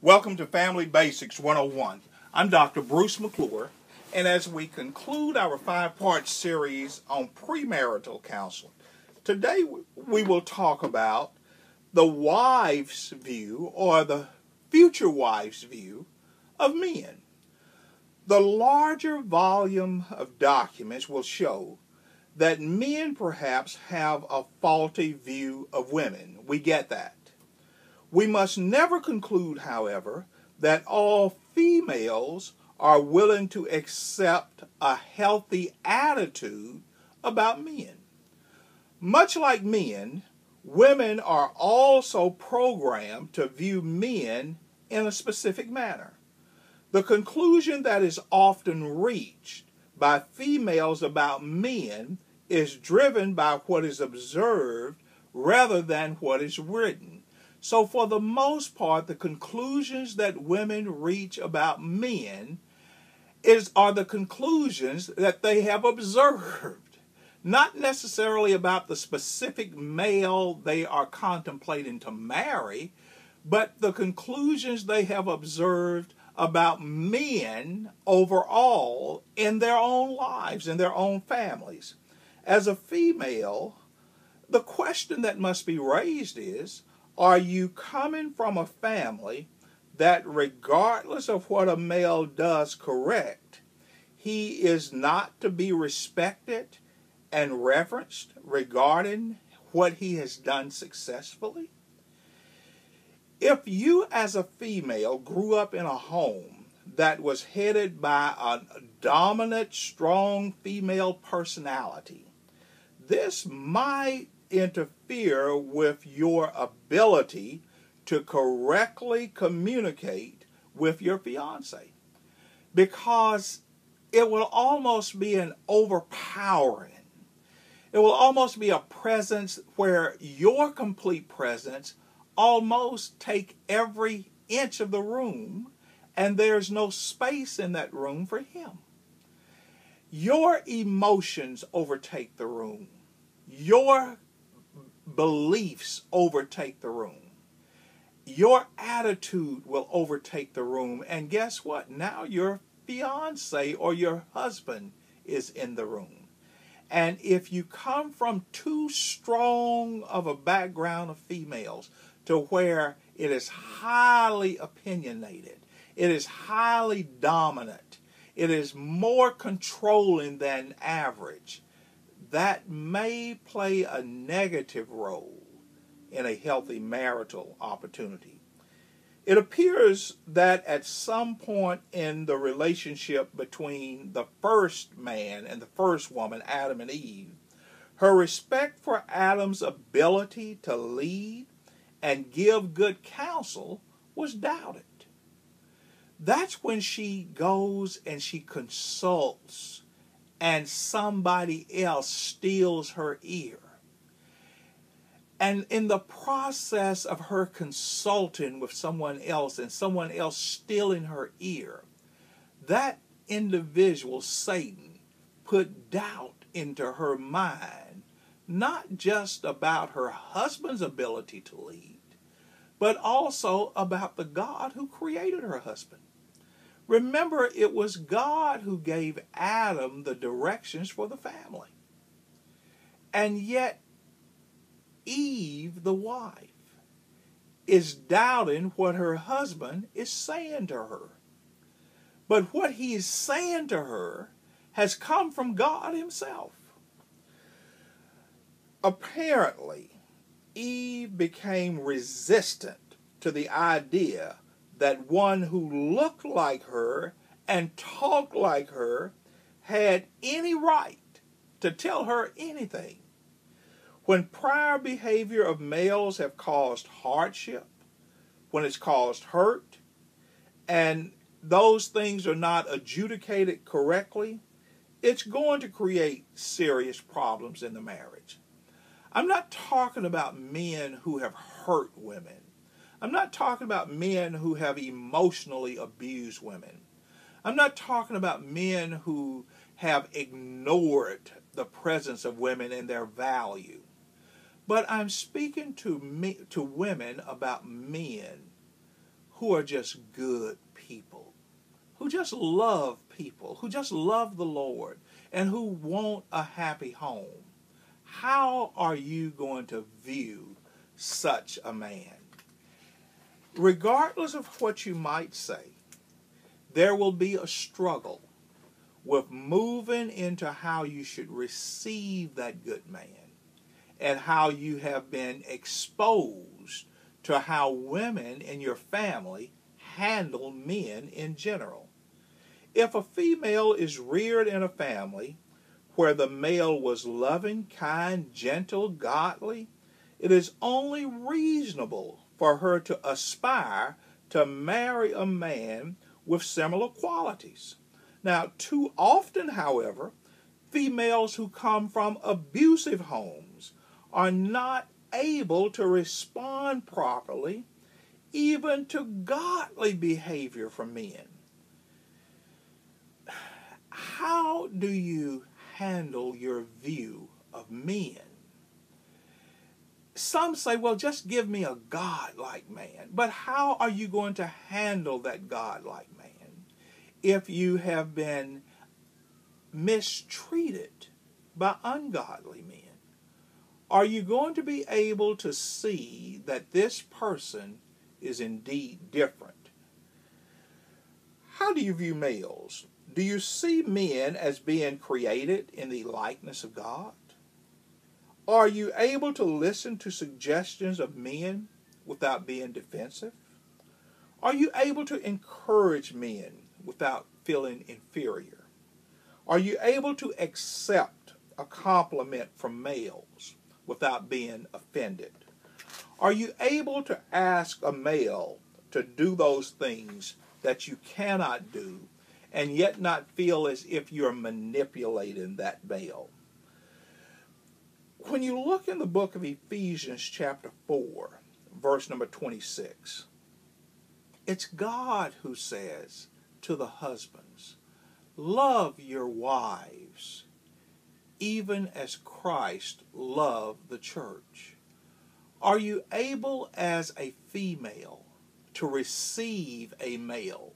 Welcome to Family Basics 101. I'm Dr. Bruce McClure, and as we conclude our 5-part series on premarital counseling, today we will talk about the wife's view or the future wife's view of men. The larger volume of documents will show that men perhaps have a faulty view of women. We get that. We must never conclude, however, that all females are willing to accept a healthy attitude about men. Much like men, women are also programmed to view men in a specific manner. The conclusion that is often reached by females about men is driven by what is observed rather than what is written. So for the most part, the conclusions that women reach about men are the conclusions that they have observed, not necessarily about the specific male they are contemplating to marry, but the conclusions they have observed about men overall in their own lives, in their own families. As a female, the question that must be raised is, are you coming from a family that regardless of what a male does correct, he is not to be respected and reverenced regarding what he has done successfully? If you as a female grew up in a home that was headed by a dominant, strong female personality, this might interfere with your ability to correctly communicate with your fiance, because it will almost be an overpowering. It will almost be a presence where your complete presence almost take every inch of the room, and there's no space in that room for him. Your emotions overtake the room. Your beliefs overtake the room. Your attitude will overtake the room. And guess what? Now your fiance or your husband is in the room. And if you come from too strong of a background of females to where it is highly opinionated, it is highly dominant, it is more controlling than average, that may play a negative role in a healthy marital opportunity. It appears that at some point in the relationship between the first man and the first woman, Adam and Eve, her respect for Adam's ability to lead and give good counsel was doubted. That's when she goes and she consults and somebody else steals her ear. And in the process of her consulting with someone else and someone else stealing her ear, that individual, Satan, put doubt into her mind, not just about her husband's ability to lead, but also about the God who created her husband. Remember, it was God who gave Adam the directions for the family. And yet, Eve, the wife, is doubting what her husband is saying to her. But what he is saying to her has come from God himself. Apparently, Eve became resistant to the idea that one who looked like her and talked like her had any right to tell her anything. When prior behavior of males have caused hardship, when it's caused hurt, and those things are not adjudicated correctly, it's going to create serious problems in the marriage. I'm not talking about men who have hurt women. I'm not talking about men who have emotionally abused women. I'm not talking about men who have ignored the presence of women and their value. But I'm speaking to women about men who are just good people, who just love people, who just love the Lord, and who want a happy home. How are you going to view such a man? Regardless of what you might say, there will be a struggle with moving into how you should receive that good man, and how you have been exposed to how women in your family handle men in general. If a female is reared in a family where the male was loving, kind, gentle, godly, it is only reasonable for her to aspire to marry a man with similar qualities. Now, too often, however, females who come from abusive homes are not able to respond properly even to godly behavior from men. How do you handle your view of men? Some say, well, just give me a God-like man. But how are you going to handle that God-like man if you have been mistreated by ungodly men? Are you going to be able to see that this person is indeed different? How do you view males? Do you see men as being created in the likeness of God? Are you able to listen to suggestions of men without being defensive? Are you able to encourage men without feeling inferior? Are you able to accept a compliment from males without being offended? Are you able to ask a male to do those things that you cannot do and yet not feel as if you're manipulating that male? When you look in the book of Ephesians chapter 4, verse number 26, it's God who says to the husbands, love your wives, even as Christ loved the church. Are you able as a female to receive a male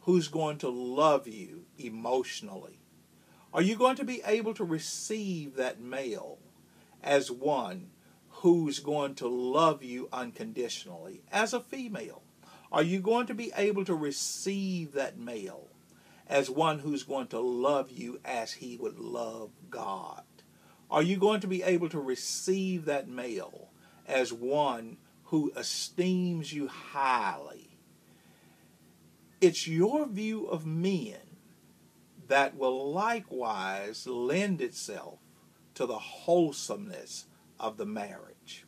who's going to love you emotionally? Are you going to be able to receive that male as one who's going to love you unconditionally as a female? Are you going to be able to receive that male as one who's going to love you as he would love God? Are you going to be able to receive that male as one who esteems you highly? It's your view of men that will likewise lend itself to the wholesomeness of the marriage.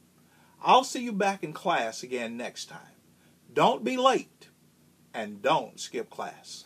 I'll see you back in class again next time. Don't be late, and don't skip class.